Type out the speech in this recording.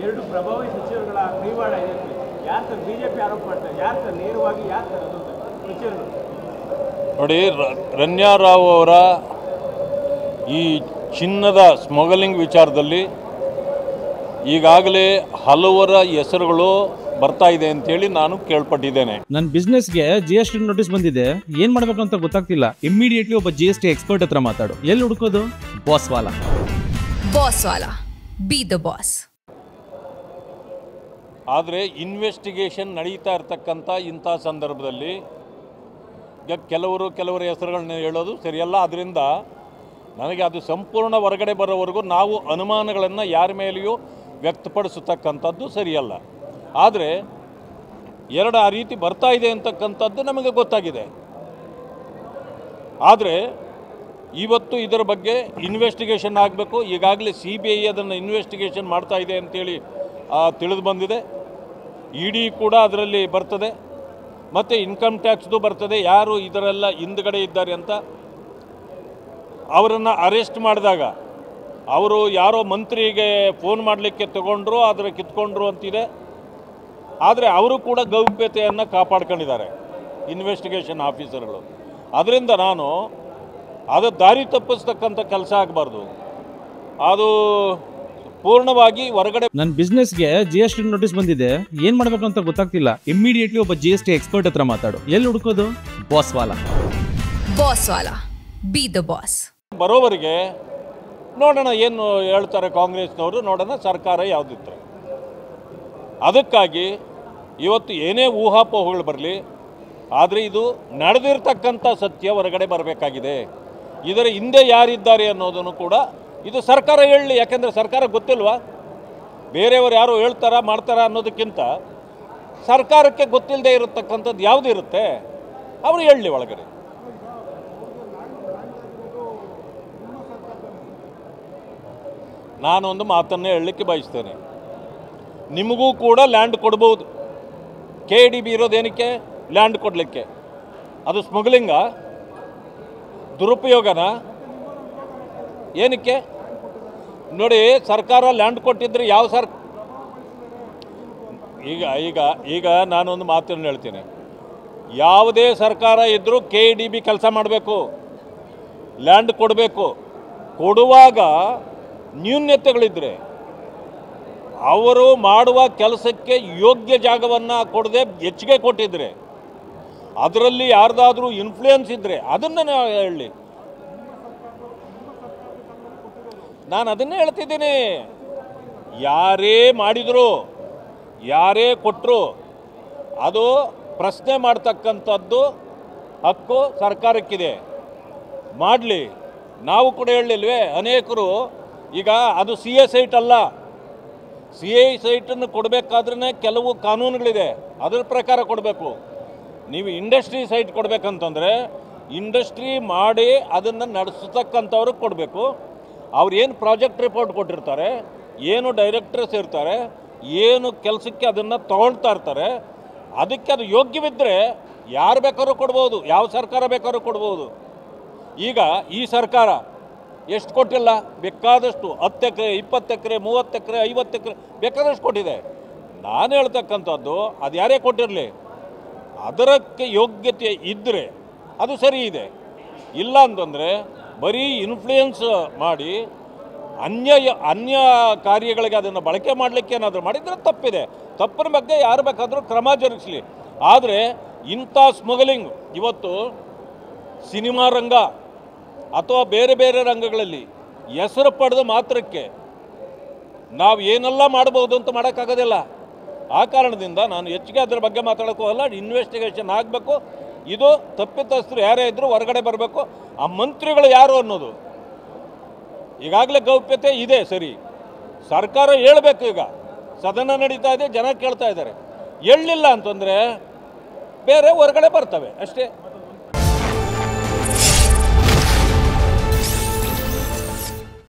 ಎರಡು ಪ್ರಭಾವಿ ಸಚಿವರುಗಳ ಕೈವಾಡ ಇದಕ್ಕೆ ಯಾರು ಸರ್ ಬಿಜೆಪಿ ಆರೋಪ ಮಾಡ್ತಾರೆ? ಯಾರು ಸರ್ ನೇರವಾಗಿ ಯಾರು ಸರ್ ಅದು ಸಚಿವರುಗಳು? ನೋಡಿ, ರಣ್ಯಾ ರಾವ್ ಅವರ ಈ ಚಿನ್ನದ ಸ್ಮಗ್ಲಿಂಗ್ ವಿಚಾರದಲ್ಲಿ ಈಗಾಗಲೇ ಹಲವರ ಹೆಸರುಗಳು ಬರ್ತಾ ಇದೆ ಅಂತೇಳಿ ನಾನು ಕೇಳ್ಪಟ್ಟಿದ್ದೇನೆ. ನನ್ನ ಬಿಸ್ನೆಸ್ಗೆ GST ನೋಟಿಸ್ ಬಂದಿದೆ, ಏನ್ ಮಾಡ್ಬೇಕು ಅಂತ ಗೊತ್ತಾಗ್ತಿಲ್ಲ. ಇಮಿಡಿಯೇಟ್ಲಿ ಒಬ್ಬ GST ಎಕ್ಸ್ಪರ್ಟ್ ಹತ್ರ ಮಾತಾಡು. ಎಲ್ಲಿ ಹುಡುಕೋದು? ಬಾಸ್ವಾಲಾ. ಬಾಸ್ವಾಲಾ, ಬಿ ದ ಬಾಸ್. ಆದರೆ ಇನ್ವೆಸ್ಟಿಗೇಷನ್ ನಡೀತಾ ಇರ್ತಕ್ಕಂಥ ಇಂಥ ಸಂದರ್ಭದಲ್ಲಿ ಕೆಲವರ ಹೆಸರುಗಳನ್ನ ಹೇಳೋದು ಸರಿಯಲ್ಲ. ಅದರಿಂದ ನನಗೆ ಅದು ಸಂಪೂರ್ಣ ಹೊರಗಡೆ ಬರೋವರೆಗೂ ನಾವು ಅನುಮಾನಗಳನ್ನು ಯಾರ ಮೇಲೆಯೂ ವ್ಯಕ್ತಪಡಿಸತಕ್ಕಂಥದ್ದು ಸರಿಯಲ್ಲ. ಆದರೆ ಆ ರೀತಿ ಬರ್ತಾ ಇದೆ ಅಂತಕ್ಕಂಥದ್ದು ನಮಗೆ ಗೊತ್ತಾಗಿದೆ. ಆದರೆ ಇವತ್ತು ಇದರ ಬಗ್ಗೆ ಇನ್ವೆಸ್ಟಿಗೇಷನ್ ಆಗಬೇಕು. ಈಗಾಗಲೇ CBI ಅದನ್ನು ಇನ್ವೆಸ್ಟಿಗೇಷನ್ ಮಾಡ್ತಾ ಇದೆ ಅಂತೇಳಿ ತಿಳಿದು ಬಂದಿದೆ. ED ಕೂಡ ಅದರಲ್ಲಿ ಬರ್ತದೆ, ಮತ್ತು ಇನ್ಕಮ್ ಟ್ಯಾಕ್ಸ್ದು ಬರ್ತದೆ. ಯಾರು ಇದರೆಲ್ಲ ಹಿಂದ್ಗಡೆ ಇದ್ದಾರೆ ಅಂತ ಅವರನ್ನು ಅರೆಸ್ಟ್ ಮಾಡಿದಾಗ ಅವರು ಯಾರೋ ಮಂತ್ರಿಗೆ ಫೋನ್ ಮಾಡಲಿಕ್ಕೆ ತಗೊಂಡ್ರು, ಅದರ ಕಿತ್ಕೊಂಡ್ರು ಅಂತಿದೆ. ಆದರೆ ಅವರು ಕೂಡ ಗೌಪ್ಯತೆಯನ್ನು ಕಾಪಾಡ್ಕೊಂಡಿದ್ದಾರೆ ಇನ್ವೆಸ್ಟಿಗೇಷನ್ ಆಫೀಸರ್ಗಳು. ಅದರಿಂದ ನಾನು ಅದು ದಾರಿ ತಪ್ಪಿಸ್ತಕ್ಕಂಥ ಕೆಲಸ ಆಗಬಾರ್ದು. ಅದು ಪೂರ್ಣವಾಗಿ ಹೊರಗಡೆ. ನನ್ನ ಬಿಸ್ನೆಸ್ಗೆ GST ನೋಟಿಸ್ ಬಂದಿದೆ, ಏನ್ ಮಾಡ್ಬೇಕು ಅಂತ ಗೊತ್ತಾಗ್ತಿಲ್ಲ. ಇಮಿಡಿಯೇಟ್ಲಿ ಒಬ್ಬ GST ಎಕ್ಸ್ಪರ್ಟ್ ಹತ್ರ ಮಾತಾಡು. ಎಲ್ಲಿ ಹುಡುಕೋದು? ಬಾಸ್ವಾಲಾ. ಬಾಸ್ವಾಲಾ, ಬಿ ದ ಬಾಸ್. ಬರೋವರೆಗೆ ನೋಡೋಣ ಏನು ಹೇಳ್ತಾರೆ ಕಾಂಗ್ರೆಸ್ನವರು, ನೋಡೋಣ ಸರ್ಕಾರ ಯಾವುದಿತ್ತು. ಅದಕ್ಕಾಗಿ ಇವತ್ತು ಏನೇ ಊಹಾಪೋಹಗಳು ಬರಲಿ, ಆದರೆ ಇದು ನಡೆದಿರ್ತಕ್ಕಂಥ ಸತ್ಯ ಹೊರಗಡೆ ಬರಬೇಕಾಗಿದೆ. ಇದರ ಹಿಂದೆ ಯಾರಿದ್ದಾರೆ ಅನ್ನೋದನ್ನು ಕೂಡ ಇದು ಸರ್ಕಾರ ಹೇಳಲಿ. ಯಾಕೆಂದರೆ ಸರ್ಕಾರ ಗೊತ್ತಿಲ್ವಾ, ಬೇರೆಯವರು ಯಾರು ಹೇಳ್ತಾರ ಮಾಡ್ತಾರ ಅನ್ನೋದಕ್ಕಿಂತ ಸರ್ಕಾರಕ್ಕೆ ಗೊತ್ತಿಲ್ಲದೆ ಇರತಕ್ಕಂಥದ್ದು ಯಾವುದಿರುತ್ತೆ ಅವರು ಹೇಳಲಿ ಒಳಗಡೆ. ನಾನೊಂದು ಮಾತನ್ನೇ ಹೇಳಲಿಕ್ಕೆ ಬಯಸ್ತೇನೆ. ನಿಮಗೂ ಕೂಡ ಲ್ಯಾಂಡ್ ಕೊಡ್ಬೋದು. KDB ಇರೋದೇನಕ್ಕೆ? ಲ್ಯಾಂಡ್ ಕೊಡಲಿಕ್ಕೆ. ಅದು ಸ್ಮಗ್ಲಿಂಗ, ದುರುಪಯೋಗನ? ಏನಕ್ಕೆ? ನೋಡಿ, ಸರ್ಕಾರ ಲ್ಯಾಂಡ್ ಕೊಟ್ಟಿದ್ರೆ ಯಾವ ಈಗ ನಾನೊಂದು ಮಾತನ್ನು ಹೇಳ್ತೀನಿ. ಯಾವುದೇ ಸರ್ಕಾರ ಇದ್ದರೂ KDB ಕೆಲಸ ಮಾಡಬೇಕು, ಲ್ಯಾಂಡ್ ಕೊಡಬೇಕು. ಕೊಡುವಾಗ ನ್ಯೂನ್ಯತೆಗಳಿದ್ದರೆ ಅವರು ಮಾಡುವ ಕೆಲಸಕ್ಕೆ ಯೋಗ್ಯ ಜಾಗವನ್ನು ಕೊಡದೆ ಹೆಚ್ಚಿಗೆ ಕೊಟ್ಟಿದ್ರೆ, ಅದರಲ್ಲಿ ಯಾರ್ದಾದ್ರೂ ಇನ್ಫ್ಲೂಯೆನ್ಸ್ ಇದ್ದರೆ ಅದನ್ನು ಹೇಳಿ. ನಾನು ಅದನ್ನೇ ಹೇಳ್ತಿದ್ದೀನಿ. ಯಾರೇ ಮಾಡಿದ್ರು, ಯಾರೇ ಕೊಟ್ಟರು, ಅದು ಪ್ರಶ್ನೆ ಮಾಡ್ತಕ್ಕಂಥದ್ದು ಹಕ್ಕು ಸರ್ಕಾರಕ್ಕಿದೆ. ಮಾಡಲಿ. ನಾವು ಕೂಡ ಹೇಳಲಿಲ್ವೇ, ಅನೇಕರು ಈಗ ಅದು CA ಸೈಟ್ ಅಲ್ಲ, CA ಸೈಟನ್ನು ಕೊಡಬೇಕಾದ್ರೆ ಕೆಲವು ಕಾನೂನುಗಳಿದೆ, ಅದರ ಪ್ರಕಾರ ಕೊಡಬೇಕು. ನೀವು ಇಂಡಸ್ಟ್ರಿ ಸೈಟ್ ಕೊಡಬೇಕಂತಂದರೆ ಇಂಡಸ್ಟ್ರಿ ಮಾಡಿ ಅದನ್ನು ನಡೆಸತಕ್ಕಂಥವ್ರಿಗೆ ಕೊಡಬೇಕು. ಅವ್ರು ಏನು ಪ್ರಾಜೆಕ್ಟ್ ರಿಪೋರ್ಟ್ ಕೊಟ್ಟಿರ್ತಾರೆ, ಏನು ಡೈರೆಕ್ಟರ್ಸ್ ಇರ್ತಾರೆ, ಏನು ಕೆಲಸಕ್ಕೆ ಅದನ್ನು ತೊಗೊಳ್ತಾ ಇರ್ತಾರೆ, ಅದಕ್ಕೆ ಅದು ಯೋಗ್ಯವಿದ್ದರೆ ಯಾರು ಬೇಕಾದ್ರೂ ಕೊಡ್ಬೋದು, ಯಾವ ಸರ್ಕಾರ ಬೇಕಾದ್ರೂ ಕೊಡ್ಬೋದು. ಈಗ ಈ ಸರ್ಕಾರ ಎಷ್ಟು ಕೊಟ್ಟಿಲ್ಲ? ಬೇಕಾದಷ್ಟು 10 ಎಕರೆ, 20 ಎಕರೆ, 30 ಎಕರೆ, 50 ಎಕರೆ ಬೇಕಾದಷ್ಟು ಕೊಟ್ಟಿದೆ. ನಾನು ಹೇಳ್ತಕ್ಕಂಥದ್ದು, ಅದು ಯಾರೇ ಕೊಟ್ಟಿರಲಿ, ಅದರಕ್ಕೆ ಯೋಗ್ಯತೆ ಇದ್ದರೆ ಅದು ಸರಿ ಇದೆ. ಇಲ್ಲ ಅಂತಂದರೆ ಬರೀ ಇನ್ಫ್ಲೂಯೆನ್ಸ್ ಮಾಡಿ ಅನ್ಯ ಕಾರ್ಯಗಳಿಗೆ ಅದನ್ನು ಬಳಕೆ ಮಾಡಲಿಕ್ಕೆ ಏನಾದರೂ ಮಾಡಿದರೆ ತಪ್ಪಿದೆ. ತಪ್ಪಿನ ಬಗ್ಗೆ ಯಾರು ಬೇಕಾದರೂ ಕ್ರಮ ಜರುಗಿಸಲಿ. ಆದರೆ ಇಂಥ ಸ್ಮಗ್ಲಿಂಗ್ ಇವತ್ತು ಸಿನಿಮಾ ರಂಗ ಅಥವಾ ಬೇರೆ ಬೇರೆ ರಂಗಗಳಲ್ಲಿ ಹೆಸರು ಪಡೆದ ಮಾತ್ರಕ್ಕೆ ನಾವು ಏನೆಲ್ಲ ಮಾಡ್ಬೋದು ಅಂತ ಮಾಡೋಕ್ಕಾಗೋದಿಲ್ಲ. ಆ ಕಾರಣದಿಂದ ನಾನು ಹೆಚ್ಚಿಗೆ ಅದರ ಬಗ್ಗೆ ಮಾತಾಡೋಕ್ಕೂ ಅಲ್ಲ. ಇನ್ವೆಸ್ಟಿಗೇಷನ್ ಆಗಬೇಕು. ಇದು ತಪ್ಪಿತಸ್ಥರು ಯಾರೇ ಇದ್ದರೂ ಹೊರಗಡೆ ಬರಬೇಕು. ಆ ಮಂತ್ರಿಗಳು ಯಾರು ಅನ್ನೋದು ಈಗಾಗಲೇ ಗೌಪ್ಯತೆ ಇದೆ, ಸರಿ. ಸರ್ಕಾರ ಹೇಳಬೇಕು. ಈಗ ಸದನ ನಡೀತಾ ಇದೆ, ಜನ ಕೇಳ್ತಾ ಇದ್ದಾರೆ. ಹೇಳಲಿಲ್ಲ ಅಂತಂದರೆ ಬೇರೆ ಹೊರಗಡೆ ಬರ್ತವೆ ಅಷ್ಟೇ.